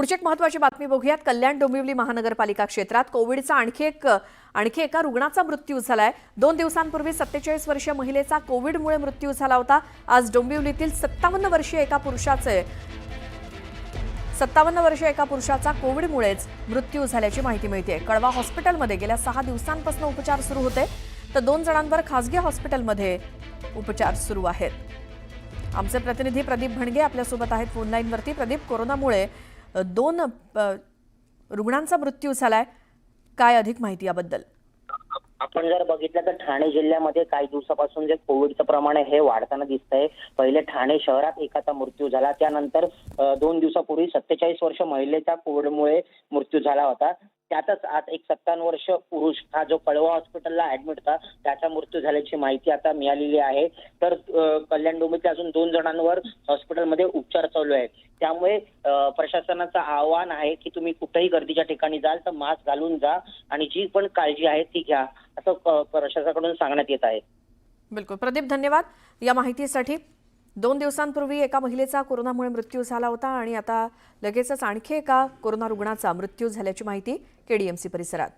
पुढची एक महत्त्वाची बातमी बघूयात। कल्याण डोंबिवली महानगरपालिका क्षेत्रात कोविडचा आणखी एका रुग्णाचा मृत्यू झालाय। 2 दिवसांपूर्वी 47 वर्षीय महिलेचा कोविडमुळे मृत्यू झाला होता। आज डोंबिवलीतील 57 वर्षीय एका पुरुषाचा कोविडमुळेच मृत्यू झाल्याची माहिती मिळते। कळवा हॉस्पिटलमध्ये गेल्या 6 दिवसांपासून उपचार सुरू होते, तर 2 जणांवर खासगी हॉस्पिटलमध्ये उपचार सुरू आहेत। आमचे प्रतिनिधी प्रदीप भणगे आपल्यासोबत आहेत फोन लाईनवरती। प्रदीप, कोरोनामुळे 2 रुग्णांचा मृत्यू झालाय, काय अधिक माहिती याबद्दल? आपण जर बघितलं तर ठाणे जिल्ह्यामध्ये काही दिवसापासून जे कोविडचं प्रमाण आहे हे वाढताना दिसतंय। पहिले ठाणे शहरात एकाचा मृत्यू झाला, त्यानंतर 2 दिवसापूर्वी 47 वर्ष महिलेचा कोविडमुळे मृत्यू झाला होता। त्यातच आज एक 57 वर्ष पुरुष हा जो कळवा हॉस्पिटलला ऍडमिट होता त्याचा मृत्यू झाल्याची माहिती आता मिळालेली आहे। तर कल्याण डोंबिवलीत अजून 2 जणांवर हॉस्पिटलमध्ये उपचार चालू आहेत। त्यामुळे प्रशासनाचं आवाहन आहे की तुम्ही कुठेही गर्दीच्या ठिकाणी जाल तर मास्क घालून जा आणि जी पण काळजी आहे ती घ्या, असं प्रशासनाकडून सांगण्यात येत आहे। बिलकुल प्रदीप, धन्यवाद या माहितीसाठी। 2 दिवसांपूर्वी एका महिलेचा कोरोनामुळे मृत्यू झाला होता आणि आता लगेचच आणखी एका कोरोना रुग्णाचा मृत्यू झाल्याची माहिती केडीएमसी परिसरात।